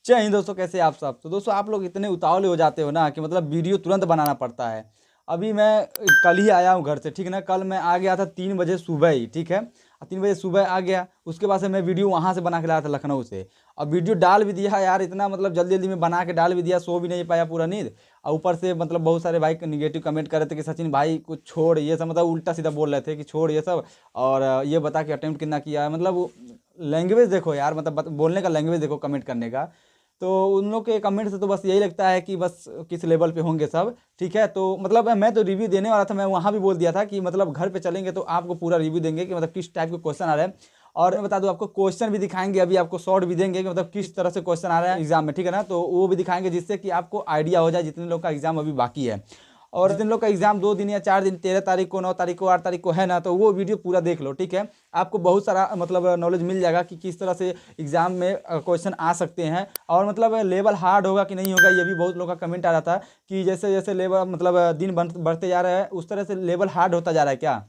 जय हिंद दोस्तों, कैसे आप सब। तो दोस्तों आप लोग इतने उतावले हो जाते हो ना कि मतलब वीडियो तुरंत बनाना पड़ता है। अभी मैं कल ही आया हूँ घर से, ठीक ना। कल मैं आ गया था 3 बजे सुबह ही, ठीक है। 3 बजे सुबह आ गया, उसके बाद से मैं वीडियो वहाँ से बना के लाया था लखनऊ से। और वीडियो डाल भी दिया यार, इतना मतलब जल्दी जल्दी में बना के डाल भी दिया, सो भी नहीं पाया पूरा नींद। और ऊपर से मतलब बहुत सारे भाई निगेटिव कमेंट कर रहे थे कि सचिन भाई कुछ छोड़ ये सब, मतलब उल्टा सीधा बोल रहे थे कि छोड़ ये सब। और ये बता कि अटेम्प्ट कितना किया है, मतलब लैंग्वेज देखो यार, मतलब बोलने का लैंग्वेज देखो, कमेंट करने का। तो उन लोग के कमेंट से तो बस यही लगता है कि बस किस लेवल पे होंगे सब, ठीक है। तो मतलब मैं तो रिव्यू देने वाला था, मैं वहाँ भी बोल दिया था कि मतलब घर पे चलेंगे तो आपको पूरा रिव्यू देंगे कि मतलब किस टाइप के क्वेश्चन आ रहे हैं। और मैं बता दूं आपको, क्वेश्चन भी दिखाएंगे, अभी आपको शॉर्ट भी देंगे कि मतलब किस तरह से क्वेश्चन आ रहे हैं एग्जाम में, ठीक है ना। तो वो भी दिखाएंगे जिससे कि आपको आइडिया हो जाए जितने लोग का एग्जाम अभी बाकी है। और जितने लोग का एग्जाम 2 दिन या 4 दिन, 13 तारीख को, 9 तारीख को, 8 तारीख को है ना, तो वो वीडियो पूरा देख लो, ठीक है। आपको बहुत सारा मतलब नॉलेज मिल जाएगा कि किस तरह से एग्जाम में क्वेश्चन आ सकते हैं। और मतलब लेवल हार्ड होगा कि नहीं होगा, ये भी बहुत लोगों का कमेंट आ रहा था कि जैसे जैसे लेवल मतलब दिन बढ़ते जा रहा है उस तरह से लेवल हार्ड होता जा रहा है क्या।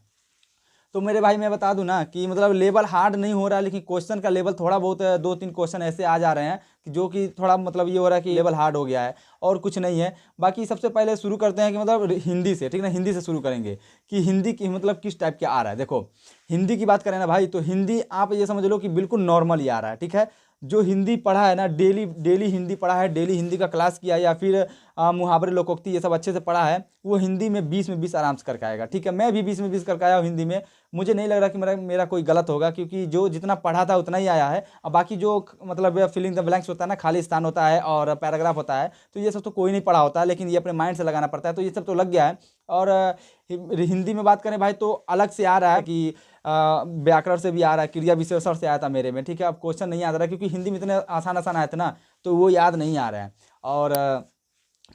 तो मेरे भाई मैं बता दूं ना कि मतलब लेवल हार्ड नहीं हो रहा है, लेकिन क्वेश्चन का लेवल थोड़ा बहुत 2-3 क्वेश्चन ऐसे आ जा रहे हैं कि जो कि थोड़ा मतलब ये हो रहा है कि लेवल हार्ड हो गया है, और कुछ नहीं है। बाकी सबसे पहले शुरू करते हैं कि मतलब हिंदी से, ठीक है ना। हिंदी से शुरू करेंगे कि हिंदी की मतलब किस टाइप के आ रहा है। देखो हिंदी की बात करें ना भाई, तो हिंदी आप ये समझ लो कि बिल्कुल नॉर्मल ही आ रहा है, ठीक है। जो हिंदी पढ़ा है ना, डेली डेली हिंदी पढ़ा है, डेली हिंदी का क्लास किया है, या फिर मुहावरे लोकोक्ति ये सब अच्छे से पढ़ा है, वो हिंदी में 20 आराम से करके आएगा, ठीक है। मैं भी 20 में 20 करके आया हूँ हिंदी में। मुझे नहीं लग रहा कि मेरा मेरा कोई गलत होगा, क्योंकि जो जितना पढ़ा था उतना ही आया है। और बाकी जो मतलब फिलिंग द ब्लैंक्स होता है ना, खाली स्थान होता है और पैराग्राफ होता है, तो ये सब तो कोई नहीं पढ़ा होता है, लेकिन ये अपने माइंड से लगाना पड़ता है, तो ये सब तो लग गया है। और हिंदी में बात करें भाई तो अलग से आ रहा है कि व्याकरण से भी आ रहा है, क्रिया विशेषण से आया था मेरे में, ठीक है। अब क्वेश्चन नहीं याद आ रहा है, क्योंकि हिंदी में इतने आसान आसान आए थे ना, तो वो याद नहीं आ रहा है। और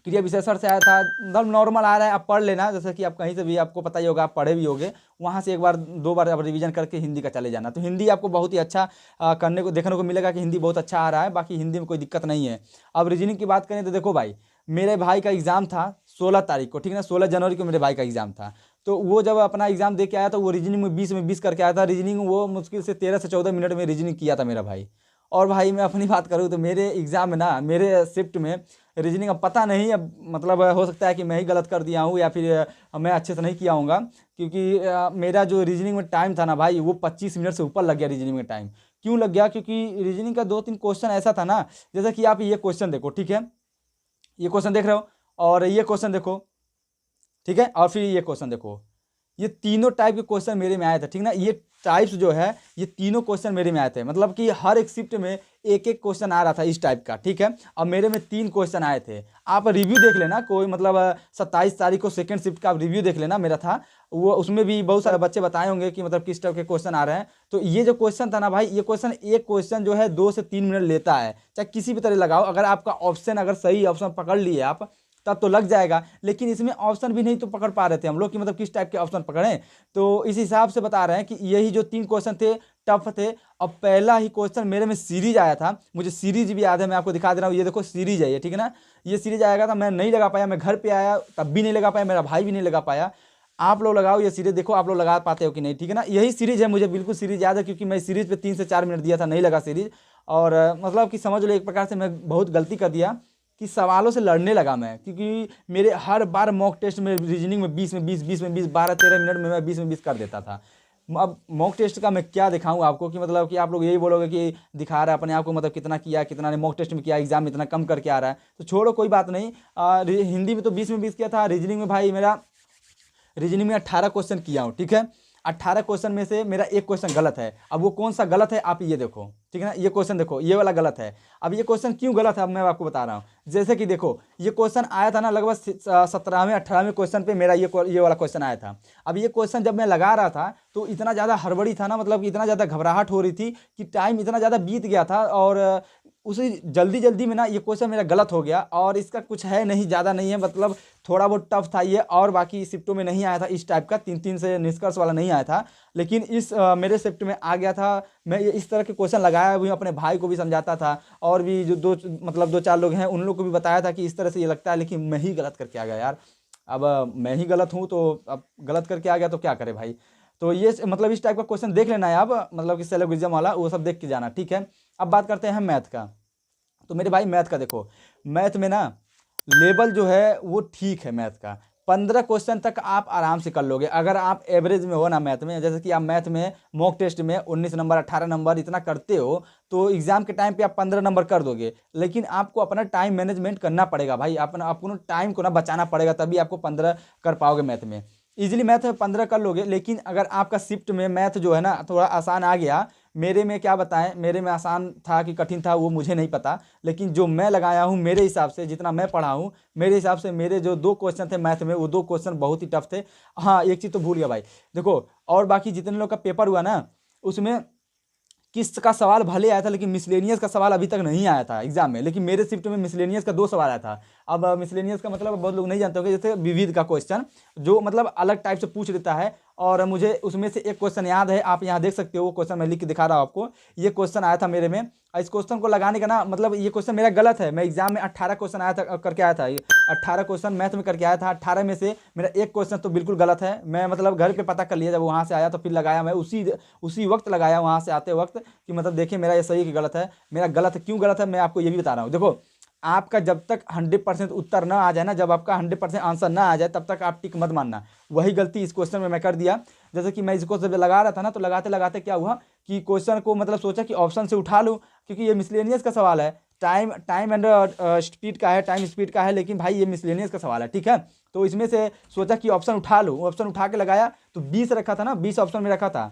क्रिया विशेषण से आया था, मतलब नॉर्मल आ रहा है। आप पढ़ लेना, जैसे कि आप कहीं से भी, आपको पता ही होगा, आप पढ़े भी होगे, वहाँ से एक बार 2 बार आप रिवीजन करके हिंदी का चले जाना, तो हिंदी आपको बहुत ही अच्छा करने को देखने को मिलेगा कि हिंदी बहुत अच्छा आ रहा है। बाकी हिंदी में कोई दिक्कत नहीं है। अब रीजनिंग की बात करें तो देखो भाई, मेरे भाई का एग्जाम था 16 तारीख को, ठीक है ना। 16 जनवरी को मेरे भाई का एग्जाम था। तो वो जब अपना एग्जाम दे के आया, तो वो रीजनिंग में 20 करके आया था। रीजनिंग वो मुश्किल से 13 से 14 मिनट में रीजनिंग किया था मेरा भाई। और भाई मैं अपनी बात करूँ तो मेरे एग्जाम में ना, मेरे शिफ्ट में रीजनिंग, अब पता नहीं, अब मतलब हो सकता है कि मैं ही गलत कर दिया हूँ, या फिर मैं अच्छे से नहीं किया हूँगा, क्योंकि मेरा जो रीजनिंग में टाइम था ना भाई, वो 25 मिनट से ऊपर लग गया रीजनिंग में टाइम। क्यों लग गया? क्योंकि रीजनिंग का 2-3 क्वेश्चन ऐसा था ना, जैसे कि आप ये क्वेश्चन देखो, ठीक है। ये क्वेश्चन देख रहे हो, और ये क्वेश्चन देखो, ठीक है। और फिर ये क्वेश्चन देखो, ये तीनों टाइप के क्वेश्चन मेरे में आए थे, ठीक ना। ये टाइप्स जो है, ये तीनों क्वेश्चन मेरे में आए थे, मतलब कि हर एक शिफ्ट में एक एक क्वेश्चन आ रहा था इस टाइप का, ठीक है। और मेरे में 3 क्वेश्चन आए थे। आप रिव्यू देख लेना, कोई मतलब 27 तारीख को सेकंड शिफ्ट का रिव्यू देख लेना, मेरा था वो। उसमें भी बहुत सारे बच्चे बताए होंगे कि मतलब किस टाइप के क्वेश्चन आ रहे हैं। तो ये जो क्वेश्चन था ना भाई, ये क्वेश्चन, एक क्वेश्चन जो है 2 से 3 मिनट लेता है, चाहे किसी भी तरह लगाओ। अगर आपका ऑप्शन, अगर सही ऑप्शन पकड़ लिए आप, तब तो लग जाएगा। लेकिन इसमें ऑप्शन भी नहीं तो पकड़ पा रहे थे हम लोग कि मतलब किस टाइप के ऑप्शन पकड़ें। तो इस हिसाब से बता रहे हैं कि यही जो 3 क्वेश्चन थे, टफ थे। और पहला ही क्वेश्चन मेरे में सीरीज आया था, मुझे सीरीज भी याद है, मैं आपको दिखा दे रहा हूँ। ये देखो सीरीज है ये, ठीक है ना। ये सीरीज आएगा था, मैं नहीं लगा पाया, मैं घर पे आया तब भी नहीं लगा पाया, मेरा भाई भी नहीं लगा पाया। आप लोग लगाओ ये सीरीज, देखो आप लोग लगा पाते हो कि नहीं, ठीक है ना। यही सीरीज है, मुझे बिल्कुल सीरीज याद है, क्योंकि मैं सीरीज पे 3 से 4 मिनट दिया था, नहीं लगा सीरीज। और मतलब कि समझ लो एक प्रकार से मैं बहुत गलती कर दिया कि सवालों से लड़ने लगा मैं, क्योंकि मेरे हर बार मॉक टेस्ट में रीजनिंग में 20 में 20, 20 में 20, 12-13 मिनट में मैं 20 में 20 कर देता था। अब मॉक टेस्ट का मैं क्या दिखाऊं आपको कि मतलब कि आप लोग यही बोलोगे कि दिखा रहा है अपने आप को, मतलब कितना किया कितना ने मॉक टेस्ट में किया, एग्जाम में इतना कम करके आ रहा है। तो छोड़ो, कोई बात नहीं। हिंदी में तो 20 में 20 किया था, रीजनिंग में भाई मेरा, रीजनिंग में 18 क्वेश्चन किया हूँ, ठीक है। 18 क्वेश्चन में से मेरा एक क्वेश्चन गलत है। अब वो कौन सा गलत है आप ये देखो, ठीक है ना। ये क्वेश्चन देखो, ये वाला गलत है। अब ये क्वेश्चन क्यों गलत है, अब मैं आपको बता रहा हूँ। जैसे कि देखो, ये क्वेश्चन आया था ना लगभग 17वें 18वें क्वेश्चन पे मेरा ये वाला क्वेश्चन आया था। अब ये क्वेश्चन जब मैं लगा रहा था, तो इतना ज़्यादा हड़बड़ी था ना, मतलब कि इतना ज़्यादा घबराहट हो रही थी कि टाइम इतना ज़्यादा बीत गया था। और उसी जल्दी जल्दी में ना ये क्वेश्चन मेरा गलत हो गया। और इसका कुछ है नहीं, ज़्यादा नहीं है, मतलब थोड़ा बहुत टफ था ये, और बाकी शिफ्टों में नहीं आया था इस टाइप का, 3-3 से निष्कर्ष वाला नहीं आया था। लेकिन इस मेरे शिफ्ट में आ गया था। मैं ये इस तरह के क्वेश्चन लगाया भी, अपने भाई को भी समझाता था, और भी जो दो मतलब 2-4 लोग हैं उन लोग को भी बताया था कि इस तरह से ये लगता है, लेकिन मैं ही गलत करके आ गया यार। अब मैं ही गलत हूँ, तो अब गलत करके आ गया तो क्या करे भाई। तो ये मतलब इस टाइप का क्वेश्चन देख लेना है आप, मतलब कि सिलोगिज्म वाला वो सब देख के जाना, ठीक है। अब बात करते हैं मैथ का। तो मेरे भाई मैथ का देखो, मैथ में ना लेवल जो है वो ठीक है मैथ का। 15 क्वेश्चन तक आप आराम से कर लोगे अगर आप एवरेज में हो ना मैथ में। जैसे कि आप मैथ में मॉक टेस्ट में 19 नंबर 18 नंबर इतना करते हो तो एग्जाम के टाइम पे आप 15 नंबर कर दोगे। लेकिन आपको अपना टाइम मैनेजमेंट करना पड़ेगा भाई, अपना आपको टाइम को ना बचाना पड़ेगा, तभी आपको 15 कर पाओगे मैथ में। इजीली मैथ में 15 कर लोगे। लेकिन अगर आपका शिफ्ट में मैथ जो है ना थोड़ा आसान आ गया, मेरे में क्या बताएं, मेरे में आसान था कि कठिन था वो मुझे नहीं पता, लेकिन जो मैं लगाया हूँ मेरे हिसाब से, जितना मैं पढ़ा हूँ मेरे हिसाब से, मेरे जो 2 क्वेश्चन थे मैथ में वो 2 क्वेश्चन बहुत ही टफ थे। हाँ एक चीज़ तो भूल गया भाई, देखो और बाकी जितने लोग का पेपर हुआ ना उसमें किस्त का सवाल भले आया था लेकिन मिसलेनियस का सवाल अभी तक नहीं आया था एग्जाम में। लेकिन मेरे शिफ्ट में मिसलेनियस का 2 सवाल आया था। अब मिसलेनियस का मतलब बहुत लोग नहीं जानते होंगे, जैसे विविध का क्वेश्चन जो मतलब अलग टाइप से पूछ लेता है। और मुझे उसमें से एक क्वेश्चन याद है, आप यहाँ देख सकते हो, वो क्वेश्चन मैं लिख के दिखा रहा हूँ आपको। ये क्वेश्चन आया था मेरे में, और इस क्वेश्चन को लगाने का ना मतलब ये क्वेश्चन मेरा गलत है। मैं एग्जाम में 18 क्वेश्चन आया था करके आया था, 18 क्वेश्चन मैथ में करके आया था। 18 में से मेरा एक क्वेश्चन तो बिल्कुल गलत है। मैं मतलब घर पे पता कर लिया, जब वहाँ से आया तो फिर लगाया, मैं उसी वक्त लगाया वहाँ से आते वक्त कि मतलब देखिए मेरा ये सही कि गलत है। मेरा गलत क्यों गलत है मैं आपको ये भी बता रहा हूँ। देखो आपका जब तक 100% उत्तर ना आ जाए ना, जब आपका 100% आंसर ना आ जाए तब तक आप टिक मत मानना। वही गलती इस क्वेश्चन में मैं कर दिया। जैसे कि मैं इसको जब लगा रहा था ना तो लगाते लगाते क्या हुआ कि क्वेश्चन को मतलब सोचा कि ऑप्शन से उठा लूँ, क्योंकि ये मिसलेनियस का सवाल है, टाइम टाइम एंड स्पीड का है, टाइम स्पीड का है, लेकिन भाई ये मिसलेनियस का सवाल है, ठीक है। तो इसमें से सोचा कि ऑप्शन उठा लूँ, ऑप्शन उठा के लगाया तो 20 रखा था ना, 20 ऑप्शन में रखा था,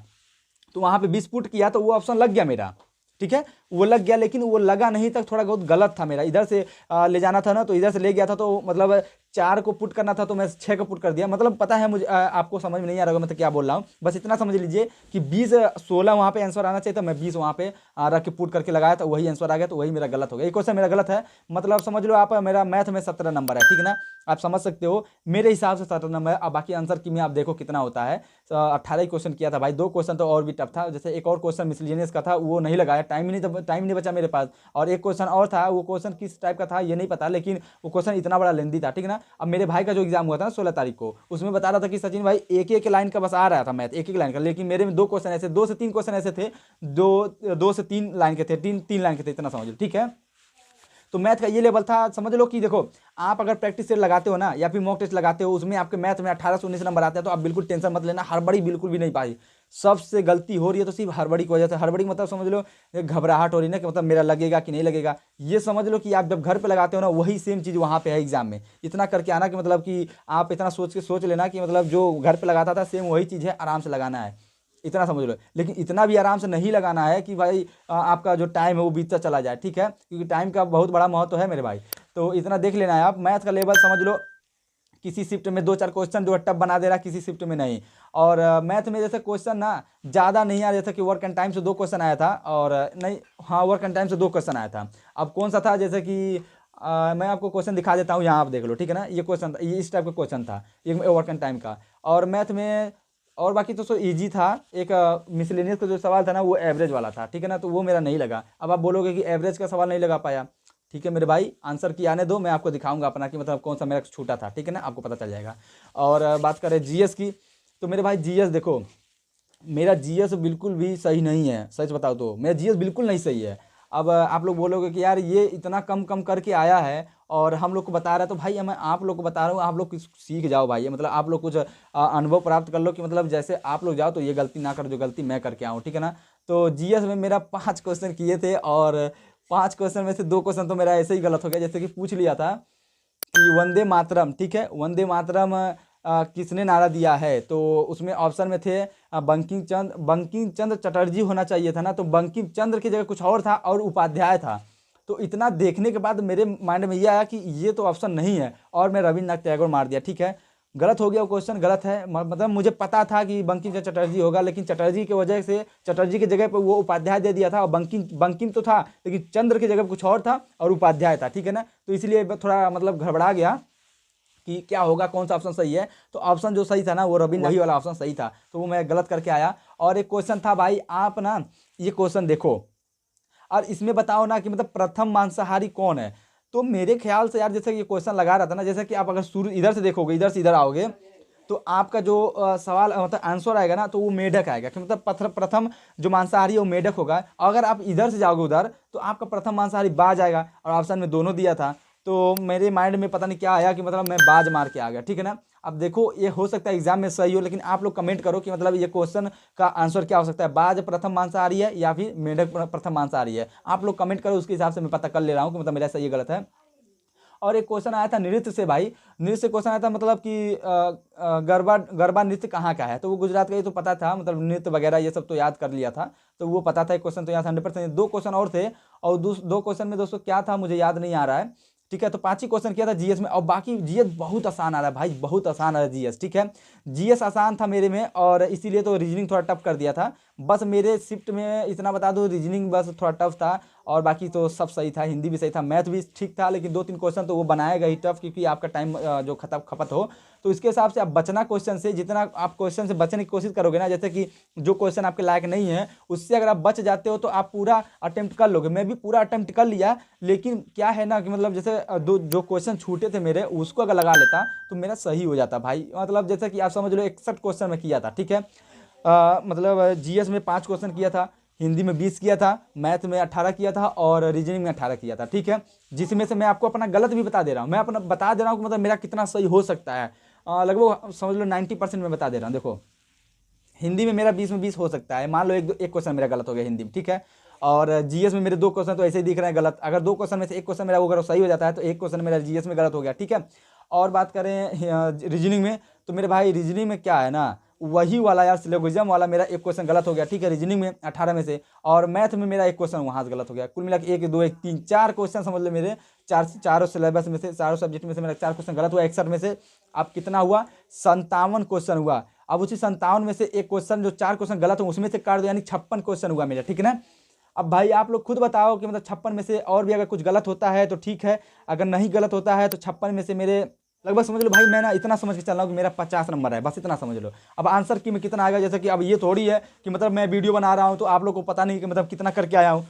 तो वहाँ पे 20 पुट किया तो वो ऑप्शन लग गया मेरा, ठीक है वो लग गया। लेकिन वो लगा नहीं तक थोड़ा बहुत गलत था मेरा, इधर से ले जाना था ना तो इधर से ले गया था, तो मतलब 4 को पुट करना था तो मैं 6 को पुट कर दिया। मतलब पता है मुझे, आपको समझ में नहीं आ रहा होगा मैं तो क्या बोल रहा हूँ, बस इतना समझ लीजिए कि 20 16 वहाँ पे आंसर आना चाहिए था, मैं 20 वहाँ पे रख के पुट करके लगाया तो वही आंसर आ गया, तो वही मेरा गलत हो गया। ये क्वेश्चन मेरा गलत है, मतलब समझ लो आप, मेरा मैथ में 17 नंबर है, ठीक है ना, आप समझ सकते हो मेरे हिसाब से 17 नंबर है। अब बाकी आंसर की में आप देखो कितना होता है। 18 क्वेश्चन किया था भाई, 2 क्वेश्चन तो और भी टफ था। जैसे एक और क्वेश्चन मिसलिनियस का था वो नहीं लगाया, टाइम नहीं बचा मेरे पास। और एक क्वेश्चन और था, वो क्वेश्चन किस टाइप का था ये नहीं पता, लेकिन वो क्वेश्चन इतना बड़ा लेंदी था, ठीक है ना। अब मेरे भाई का जो एग्जाम हुआ था ना 16 तारीख को, उसमें बता रहा था कि सचिन भाई एक एक लाइन का बस आ रहा था मैथ, एक एक लाइन का, लेकिन मेरे में 2 क्वेश्चन ऐसे, 2 से 3 क्वेश्चन ऐसे थे, 2 से 3 लाइन के थे, 3 लाइन के थे, इतना समझ लो, ठीक है। तो मैथ का ये लेवल था, समझ लो कि देखो आप अगर प्रैक्टिस सेट लगाते हो ना या फिर मॉक टेस्ट लगाते हो, उसमें आपके मैथ में 18 से 19 नंबर आते हैं, तो आप बिल्कुल टेंशन मत लेना, हड़बड़ी बिल्कुल भी नहीं पाई। सबसे गलती हो रही है तो सिर्फ हड़बड़ी की वजह से। हड़बड़ी मतलब समझ लो एक घबराहट हो रही है ना कि मतलब मेरा लगेगा कि नहीं लगेगा, ये समझ लो कि आप जब घर पे लगाते हो ना वही सेम चीज़ वहाँ पे है एग्जाम में। इतना करके आना कि मतलब कि आप इतना सोच लेना कि मतलब जो घर पे लगाता था सेम वही चीज़ है, आराम से लगाना है, इतना समझ लो। लेकिन इतना भी आराम से नहीं लगाना है कि भाई आपका जो टाइम है वो बीतता चला जाए, ठीक है, क्योंकि टाइम का बहुत बड़ा महत्व है मेरे भाई। तो इतना देख लेना है आप, मैथ का लेवल समझ लो किसी शिफ्ट में 2 4 क्वेश्चन जो है टफ बना दे रहा, किसी शिफ्ट में नहीं। और मैथ में जैसे क्वेश्चन ना ज़्यादा नहीं आ रहा था कि वर्क एंड टाइम से 2 क्वेश्चन आया था, और नहीं, हाँ वर्क एंड टाइम से 2 क्वेश्चन आया था। अब कौन सा था, जैसे कि मैं आपको क्वेश्चन दिखा देता हूँ, यहाँ आप देख लो, ठीक है ना, ये क्वेश्चन ये इस टाइप का क्वेश्चन था, एक वर्क एंड टाइम का। और मैथ में और बाकी तो सो इजी था। एक मिसलेनियस का जो सवाल था ना वो एवरेज वाला था, ठीक है ना, तो वो मेरा नहीं लगा। अब आप बोलोगे कि एवरेज का सवाल नहीं लगा पाया, ठीक है मेरे भाई, आंसर की आने दो, मैं आपको दिखाऊंगा अपना कि मतलब कौन सा मेरा छूटा था, ठीक है ना, आपको पता चल जाएगा। और बात करें जीएस की, तो मेरे भाई जीएस देखो, मेरा जीएस बिल्कुल भी सही नहीं है, सच बताओ तो मेरा जीएस बिल्कुल नहीं सही है। अब आप लोग बोलोगे कि यार ये इतना कम कम करके आया है और हम लोग को बता रहा है, तो भाई मैं आप लोग को बता रहा हूँ, आप लोग कुछ सीख जाओ भाई, मतलब आप लोग कुछ अनुभव प्राप्त कर लो कि मतलब जैसे आप लोग जाओ तो ये गलती ना करो जो गलती मैं करके आऊँ, ठीक है ना। तो जीएस में मेरा 5 क्वेश्चन किए थे, और 5 क्वेश्चन में से 2 क्वेश्चन तो मेरा ऐसे ही गलत हो गया। जैसे कि पूछ लिया था कि वंदे मातरम, ठीक है, वंदे मातरम किसने नारा दिया है, तो उसमें ऑप्शन में थे बंकिम चंद्र चटर्जी होना चाहिए था ना, तो बंकिम चंद्र की जगह कुछ और था और उपाध्याय था। तो इतना देखने के बाद मेरे माइंड में ये आया कि ये तो ऑप्शन नहीं है, और मैं रविन्द्रनाथ टैगोर मार दिया, ठीक है। गलत हो गया, वो क्वेश्चन गलत है, मतलब मुझे पता था कि बंकिम चंद्र चटर्जी होगा, लेकिन चटर्जी की वजह से चटर्जी की जगह पर वो उपाध्याय दे दिया था, और बंकिम बंकिम तो था लेकिन चंद्र की जगह कुछ और था और उपाध्याय था, ठीक है ना। तो इसलिए थोड़ा मतलब घबरा गया कि क्या होगा, कौन सा ऑप्शन सही है। तो ऑप्शन जो सही था ना वो रविन्द्र वही वाला ऑप्शन सही था, तो वो मैं गलत करके आया। और एक क्वेश्चन था भाई, आप ना ये क्वेश्चन देखो और इसमें बताओ ना कि मतलब प्रथम मांसाहारी कौन है। तो मेरे ख्याल से यार जैसे ये क्वेश्चन लगा रहा था ना, जैसे कि आप अगर शुरू इधर से देखोगे, इधर से इधर आओगे, तो तो आपका जो सवाल मतलब आंसर आएगा ना, तो वो मेढक आएगा कि मतलब प्रथम जो मांसाहारी है वो मेढक होगा। अगर आप इधर से जाओगे उधर, तो आपका प्रथम मांसाहारी बाज आएगा, और ऑप्शन में दोनों दिया था, तो मेरे माइंड में पता नहीं क्या आया कि मतलब मैं बाज मार के आ गया, ठीक है ना। अब देखो, ये हो सकता है एग्जाम में सही हो, लेकिन आप लोग कमेंट करो कि मतलब ये क्वेश्चन का आंसर क्या हो सकता है, बाज प्रथम मांसाहारी है या फिर मेढक प्रथम मांसाहारी है। आप लोग कमेंट करो, उसके हिसाब से मैं पता कर ले रहा हूँ कि मतलब मेरा सही गलत है। और एक क्वेश्चन आया था नृत्य से भाई, नृत्य से क्वेश्चन आया था मतलब कि गरबा गरबा नृत्य कहाँ का है, तो वो गुजरात का, ये तो पता था, मतलब नृत्य वगैरह ये सब तो याद कर लिया था, तो वो पता था। एक क्वेश्चन तो यहाँ 100%। दो क्वेश्चन और थे, और दो क्वेश्चन में दोस्तों क्या था मुझे याद नहीं आ रहा है, ठीक है। तो 5 ही क्वेश्चन किया था जीएस में, और बाकी जीएस बहुत आसान आ रहा है भाई, बहुत आसान आ रहा है जीएस, ठीक है। जीएस आसान था मेरे में, और इसीलिए तो रीजनिंग थोड़ा टफ कर दिया था। बस मेरे शिफ्ट में इतना बता दो, रीजनिंग बस थोड़ा टफ था, और बाकी तो सब सही था, हिंदी भी सही था, मैथ भी ठीक था, लेकिन 2-3 क्वेश्चन तो वो बनाएगा ही टफ, क्योंकि आपका टाइम जो खपत हो, तो इसके हिसाब से आप बचना क्वेश्चन से, जितना आप क्वेश्चन से बचने की कोशिश करोगे ना, जैसे कि जो क्वेश्चन आपके लायक नहीं है उससे अगर आप बच जाते हो तो आप पूरा अटेम्प्ट कर लोगे। मैं भी पूरा अटेम्प्ट कर लिया, लेकिन क्या है ना कि मतलब जैसे जो क्वेश्चन छूटे थे मेरे, उसको अगर लगा लेता तो मेरा सही हो जाता भाई। मतलब जैसे कि आप समझ लो 61 क्वेश्चन में किया था, ठीक है। मतलब जीएस में 5 क्वेश्चन किया था, हिंदी में 20 किया था, मैथ में 18 किया था, और रीजनिंग में 18 किया था, ठीक है। जिसमें से मैं आपको अपना गलत भी बता दे रहा हूँ, मैं अपना बता दे रहा हूँ कि मतलब मेरा कितना सही हो सकता है। लगभग समझ लो 90% में बता दे रहा हूँ। देखो, हिंदी में मेरा 20 में 20 हो सकता है, मान लो एक क्वेश्चन मेरा गलत हो गया हिंदी में, ठीक है। और जीएस में मेरे 2 क्वेश्चन तो ऐसे ही दिख रहे हैं गलत। अगर 2 क्वेश्चन में से एक क्वेश्चन मेरा वो अगर सही हो जाता है, तो एक क्वेश्चन मेरा जीएस में गलत हो गया, ठीक है। और बात करें रीजनिंग में, तो मेरे भाई रीजनिंग में क्या है ना, वही वाला यार सिलोगिज्म वाला मेरा एक क्वेश्चन गलत हो गया, ठीक है, रीजनिंग में 18 में से। और मैथ में मेरा एक क्वेश्चन वहाँ से गलत हो गया। कुल मिला के 1 2 1 3 4 क्वेश्चन समझ लो मेरे, चारों सिलेबस में से, चारों सब्जेक्ट में से मेरा 4 क्वेश्चन गलत हुआ। 61 में से अब कितना हुआ, 57 क्वेश्चन हुआ। अब उसी 57 में से एक क्वेश्चन, जो 4 क्वेश्चन गलत हो उसमें से काट दो, यानी 56 क्वेश्चन हुआ मेरा, ठीक है ना। अब भाई आप लोग खुद बताओ कि मतलब 56 में से और भी अगर कुछ गलत होता है तो ठीक है, अगर नहीं गलत होता है तो 56 में से मेरे लगभग समझ लो भाई, मैं ना इतना समझ के चल रहा हूँ कि मेरा 50 नंबर है, बस इतना समझ लो। अब आंसर की में कितना आएगा, जैसे कि अब ये थोड़ी है कि मतलब मैं वीडियो बना रहा हूँ तो आप लोग को पता नहीं कि मतलब कितना करके आया हूँ,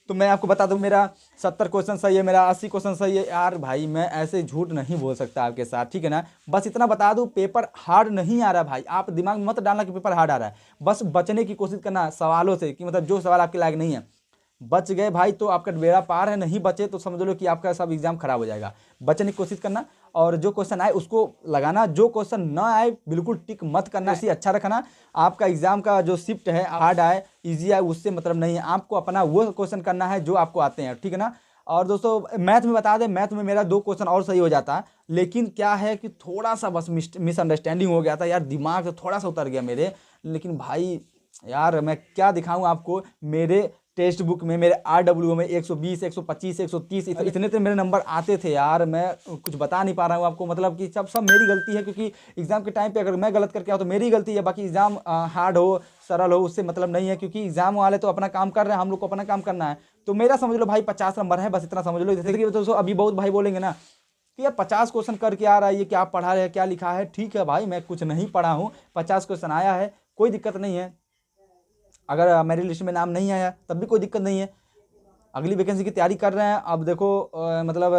तो मैं आपको बता दूं मेरा 70 क्वेश्चन सही है, मेरा 80 क्वेश्चन सही है। यार भाई मैं ऐसे झूठ नहीं बोल सकता आपके साथ, ठीक है ना। बस इतना बता दूं, पेपर हार्ड नहीं आ रहा भाई, आप दिमाग में मत डालना कि पेपर हार्ड आ रहा है। बस बचने की कोशिश करना सवालों से, कि मतलब जो सवाल आपके लायक नहीं है, बच गए भाई तो आपका बेड़ा पार है, नहीं बचे तो समझ लो कि आपका सब एग्जाम खराब हो जाएगा। बचने की कोशिश करना, और जो क्वेश्चन आए उसको लगाना, जो क्वेश्चन ना आए बिल्कुल टिक मत करना, इसी अच्छा रखना। आपका एग्जाम का जो शिफ्ट है, हार्ड आए इजी आए उससे मतलब नहीं है, आपको अपना वो क्वेश्चन करना है जो आपको आते हैं, ठीक है ना। और दोस्तों मैथ में बता दें, मैथ में मेरा 2 क्वेश्चन और सही हो जाता, लेकिन क्या है कि थोड़ा सा बस मिसअंडरस्टैंडिंग हो गया था यार, दिमाग से थोड़ा सा उतर गया मेरे। लेकिन भाई यार मैं क्या दिखाऊं आपको, मेरे टेक्स्ट बुक में, मेरे RWO में 120 125 130 इतने तो मेरे नंबर आते थे यार। मैं कुछ बता नहीं पा रहा हूँ आपको, मतलब कि सब मेरी गलती है, क्योंकि एग्जाम के टाइम पे अगर मैं गलत करके आऊँ तो मेरी गलती है। बाकी एग्जाम हार्ड हो सरल हो उससे मतलब नहीं है, क्योंकि एग्जाम वाले तो अपना काम कर रहे हैं, हम लोग को अपना काम करना है। तो मेरा समझ लो भाई 50 नंबर है, बस इतना समझ लो। जैसे कि दोस्तों अभी बहुत भाई बोलेंगे ना कि यार 50 क्वेश्चन करके आ रहा है, ये क्या पढ़ा है क्या लिखा है। ठीक है भाई, मैं कुछ नहीं पढ़ा हूँ, 50 क्वेश्चन आया है, कोई दिक्कत नहीं है। अगर मेरी लिस्ट में नाम नहीं आया तब भी कोई दिक्कत नहीं है, अगली वैकेंसी की तैयारी कर रहे हैं। अब देखो मतलब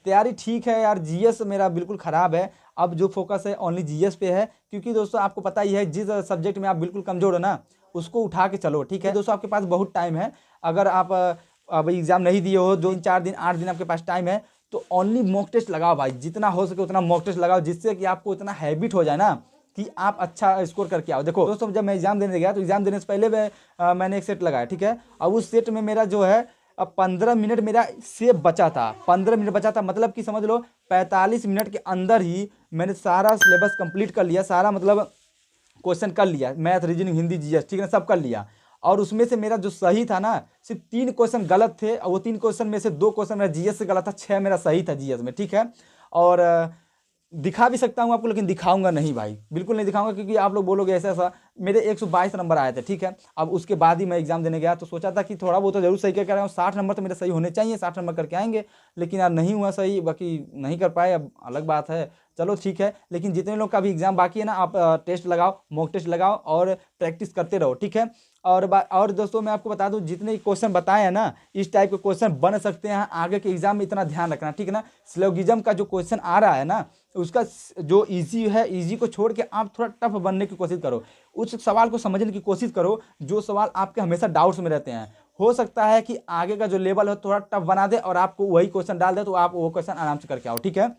तैयारी ठीक है यार, जीएस मेरा बिल्कुल ख़राब है। अब जो फोकस है ओनली जीएस पे है, क्योंकि दोस्तों आपको पता ही है जिस सब्जेक्ट में आप बिल्कुल कमज़ोर हो ना, उसको उठा के चलो, ठीक है दोस्तों। आपके पास बहुत टाइम है, अगर आप अब एग्ज़ाम नहीं दिए हो, 2 4 दिन 8 दिन आपके पास टाइम है, तो ओनली मॉक टेस्ट लगाओ भाई, जितना हो सके उतना मॉक टेस्ट लगाओ, जिससे कि आपको इतना हैबिट हो जाए ना कि आप अच्छा स्कोर करके आओ। देखो दोस्तों, जब मैं एग्जाम देने गया तो एग्जाम देने से पहले मैंने एक सेट लगाया, ठीक है। अब उस सेट में मेरा जो है अब 15 मिनट मेरा सेव बचा था, 15 मिनट बचा था, मतलब कि समझ लो 45 मिनट के अंदर ही मैंने सारा सिलेबस कंप्लीट कर लिया, सारा मतलब क्वेश्चन कर लिया, मैथ रीजनिंग हिंदी जीएस, ठीक है ना, सब कर लिया। और उसमें से मेरा जो सही था ना, सिर्फ 3 क्वेश्चन गलत थे, और वो 3 क्वेश्चन में से 2 क्वेश्चन मेरा जीएस से गलत था, 6 मेरा सही था जीएस में, ठीक है। और दिखा भी सकता हूँ आपको, लेकिन दिखाऊंगा नहीं भाई, बिल्कुल नहीं दिखाऊंगा, क्योंकि आप लोग बोलोगे ऐसा ऐसा, मेरे 122 नंबर आए थे, ठीक है। अब उसके बाद ही मैं एग्जाम देने गया, तो सोचा था कि थोड़ा बहुत तो जरूर सही करके आ रहा हूँ, 60 नंबर तो मेरे सही होने चाहिए, 60 नंबर करके आएंगे। लेकिन यार नहीं हुआ सही, बाकी नहीं कर पाए, अब अलग बात है, चलो ठीक है। लेकिन जितने लोग का भी एग्जाम बाकी है ना, आप टेस्ट लगाओ, मॉक टेस्ट लगाओ और प्रैक्टिस करते रहो, ठीक है। और दोस्तों मैं आपको बता दूं, जितने क्वेश्चन बताए हैं ना, इस टाइप के क्वेश्चन बन सकते हैं आगे के एग्जाम में, इतना ध्यान रखना, ठीक है ना। सिलोगिज्म का जो क्वेश्चन आ रहा है ना, उसका जो इजी है, इजी को छोड़ के आप थोड़ा टफ बनने की कोशिश करो, उस सवाल को समझने की कोशिश करो जो सवाल आपके हमेशा डाउट्स में रहते हैं। हो सकता है कि आगे का जो लेवल है थोड़ा टफ बना दे और आपको वही क्वेश्चन डाल दे, तो आप वो क्वेश्चन आराम से करके आओ, ठीक है।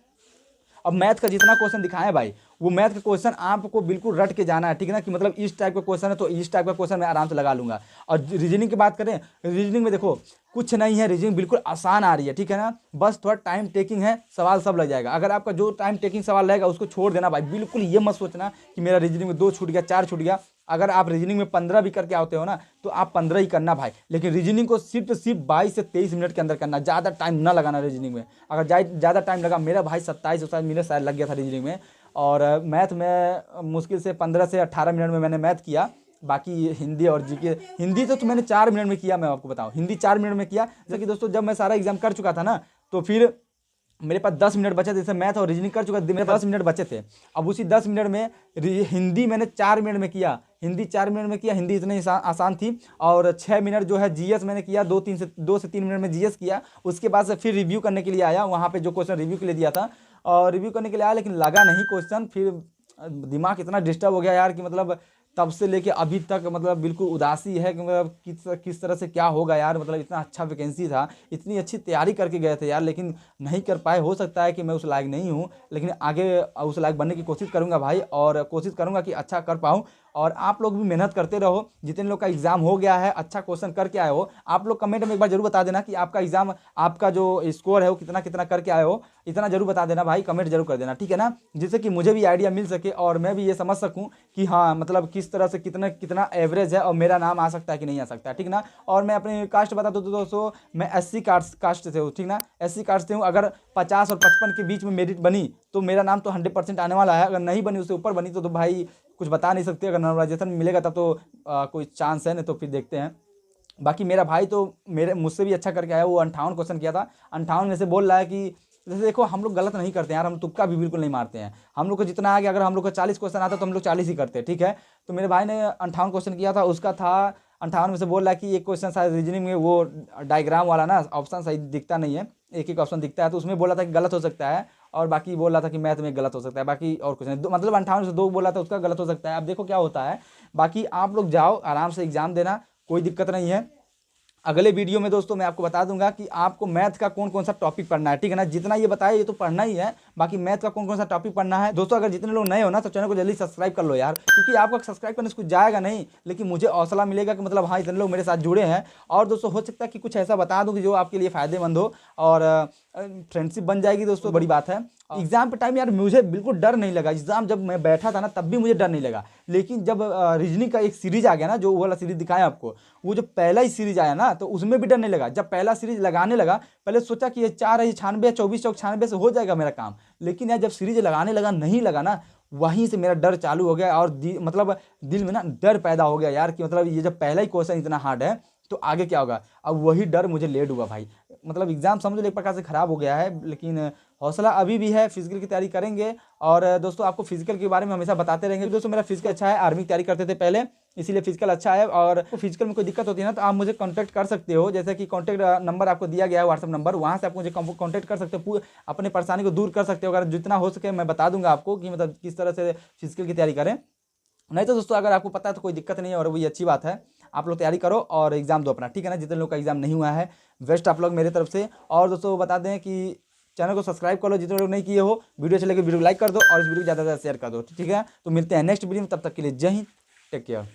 अब मैथ का जितना क्वेश्चन दिखाएं भाई, वो मैथ का क्वेश्चन आपको बिल्कुल रट के जाना है, ठीक है ना, कि मतलब इस टाइप का क्वेश्चन है तो इस टाइप का क्वेश्चन मैं आराम से लगा लूंगा। और रीजनिंग की बात करें, रीजनिंग में देखो कुछ नहीं है, रीजनिंग बिल्कुल आसान आ रही है, ठीक है ना। बस थोड़ा टाइम टेकिंग है, सवाल सब लग जाएगा। अगर आपका जो टाइम टेकिंग सवाल रहेगा उसको छोड़ देना भाई, बिल्कुल ये मत सोचना कि मेरा रीजनिंग में 2 छूट गया, 4 छूट गया। अगर आप रीजनिंग में 15 भी करके आते हो ना, तो आप 15 ही करना भाई, लेकिन रीजनिंग को सिर्फ 22 से 23 मिनट के अंदर करना, ज़्यादा टाइम ना लगाना रीजनिंग में। अगर ज़्यादा टाइम लगा, मेरा भाई 27 मिनट शायद लग गया था रीजनिंग में। और मैथ में मुश्किल से 15 से 18 मिनट में मैंने मैथ किया। बाकी हिंदी और जीके, हिंदी तो मैंने 4 मिनट में किया, मैं आपको बताऊं, हिंदी 4 मिनट में किया। जैसे कि दोस्तों जब मैं सारा एग्जाम कर चुका था ना, तो फिर मेरे पास 10 मिनट बचे थे, जैसे मैथ और रीजनिंग कर चुका था, मेरे पास 10 मिनट बचे थे। अब उसी 10 मिनट में हिंदी मैंने 4 मिनट में किया, हिंदी 4 मिनट में किया, हिंदी इतनी आसान थी। और 6 मिनट जो है जीएस मैंने किया, 2 से 3 मिनट में जीएस किया। उसके बाद से फिर रिव्यू करने के लिए आया, वहाँ पे जो क्वेश्चन रिव्यू के लिए दिया था, और रिव्यू करने के लिए आया, लेकिन लगा नहीं क्वेश्चन। फिर दिमाग इतना डिस्टर्ब हो गया यार कि मतलब तब से लेके अभी तक मतलब बिल्कुल उदासी है कि मतलब किस तरह से क्या होगा यार। मतलब इतना अच्छा वैकेंसी था, इतनी अच्छी तैयारी करके गए थे यार, लेकिन नहीं कर पाए। हो सकता है कि मैं उस लायक नहीं हूँ, लेकिन आगे उस लायक बनने की कोशिश करूँगा भाई, और कोशिश करूँगा कि अच्छा कर पाऊँ। और आप लोग भी मेहनत करते रहो। जितने लोग का एग्जाम हो गया है, अच्छा क्वेश्चन करके आए हो, आप लोग कमेंट में एक बार जरूर बता देना कि आपका एग्जाम, आपका जो स्कोर है वो कितना कितना करके आए हो, इतना जरूर बता देना भाई, कमेंट जरूर कर देना, ठीक है ना। जिससे कि मुझे भी आइडिया मिल सके और मैं भी ये समझ सकूं कि हाँ मतलब किस तरह से कितना कितना एवरेज है और मेरा नाम आ सकता है कि नहीं आ सकता है, ठीक ना। और मैं अपनी कास्ट बता दूँ तो दोस्तों, मैं SC कास्ट से हूँ, ठीक ना, SC कास्ट से हूँ। अगर 50 और 55 के बीच में मेरिट बनी तो मेरा नाम तो 100% आने वाला है। अगर नहीं बनी, उससे ऊपर बनी तो भाई कुछ बता नहीं सकते। अगर नॉर्मलाइजेशन मिलेगा तब तो कोई चांस है, नहीं तो फिर देखते हैं। बाकी मेरा भाई तो मेरे मुझसे भी अच्छा करके आया, वो 58 क्वेश्चन किया था, 58 में से बोल रहा है कि जैसे देखो हम लोग गलत नहीं करते यार, हम तुक्का भी बिल्कुल नहीं मारते हैं। हम लोग को जितना आ गया, अगर हम लोग को 40 क्वेश्चन आता तो हम लोग 40 ही करते हैं, ठीक है। तो मेरे भाई ने 58 क्वेश्चन किया था, उसका था 58 में से बोल रहा है कि एक क्वेश्चन शायद रीजनिंग में वो डायग्राम वाला ना ऑप्शन सही दिखता नहीं है, एक एक ऑप्शन दिखता है, तो उसमें बोला था कि गलत हो सकता है। और बाकी बोल रहा था कि मैथ में गलत हो सकता है, बाकी और कुछ नहीं। मतलब 58 से 2 बोला था, उसका गलत हो सकता है। अब देखो क्या होता है। बाकी आप लोग जाओ आराम से एग्जाम देना, कोई दिक्कत नहीं है। अगले वीडियो में दोस्तों मैं आपको बता दूंगा कि आपको मैथ का कौन कौन सा टॉपिक पढ़ना है, ठीक है ना। जितना ये बताया ये तो पढ़ना ही है, बाकी मैथ का कौन कौन सा टॉपिक पढ़ना है। दोस्तों अगर जितने लोग नए हो ना, तो चैनल को जल्दी सब्सक्राइब कर लो यार, क्योंकि आपको सब्सक्राइब करने से कुछ जाएगा नहीं, लेकिन मुझे हौसला मिलेगा कि मतलब हाँ इतने लोग मेरे साथ जुड़े हैं। और दोस्तों हो सकता है कि कुछ ऐसा बता दूँ कि जो आपके लिए फायदेमंद हो, और फ्रेंडशिप बन जाएगी दोस्तों, बड़ी बात है। एग्जाम पे टाइम यार मुझे बिल्कुल डर नहीं लगा, एग्जाम जब मैं बैठा था ना तब भी मुझे डर नहीं लगा। लेकिन जब रीजनिंग का एक सीरीज आ गया ना, जो वाला सीरीज दिखाया आपको, वो जो पहला ही सीरीज आया ना, तो उसमें भी डर नहीं लगा। जब पहला सीरीज लगाने लगा, पहले सोचा कि ये 4 है 96, 24 चौक 96 से हो जाएगा मेरा काम। लेकिन यार जब सीरीज लगाने लगा, नहीं लगा ना, वहीं से मेरा डर चालू हो गया। और मतलब दिल में ना डर पैदा हो गया यार, कि मतलब ये जब पहला ही क्वेश्चन इतना हार्ड है तो आगे क्या होगा। अब वही डर मुझे लेट हुआ भाई। मतलब एग्जाम समझ लो एक प्रकार से खराब हो गया है, लेकिन हौसला अभी भी है, फिजिकल की तैयारी करेंगे। और दोस्तों आपको फिजिकल के बारे में हमेशा बताते रहेंगे। दोस्तों मेरा फिजिकल अच्छा है, आर्मी की तैयारी करते थे पहले, इसीलिए फिजिकल अच्छा है। और फिजिकल में कोई दिक्कत होती है ना, तो आप मुझे कांटेक्ट कर सकते हो। जैसे कि कांटेक्ट नंबर आपको दिया गया है, व्हाट्सअप नंबर, वहाँ से आप मुझे कांटेक्ट कर सकते हो, अपने परेशानी को दूर कर सकते हो। अगर जितना हो सके मैं बता दूंगा आपको कि मतलब किस तरह से फिजिकल की तैयारी करें। नहीं तो दोस्तों अगर आपको पता है तो कोई दिक्कत नहीं है, और वही अच्छी बात है। आप लोग तैयारी करो और एग्जाम दो अपना, ठीक है ना। जितने लोग का एग्जाम नहीं हुआ है, बेस्ट आप लोग मेरे तरफ से। और दोस्तों बता दें कि चैनल को सब्सक्राइब कर लो जितने लोग नहीं किए हो, वीडियो चले वीडियो को लाइक कर दो और इस वीडियो को ज़्यादा से ज़्यादा शेयर कर दो, ठीक है। तो मिलते हैं नेक्स्ट वीडियो में, तब तक के लिए जय हिंद, टेक केयर।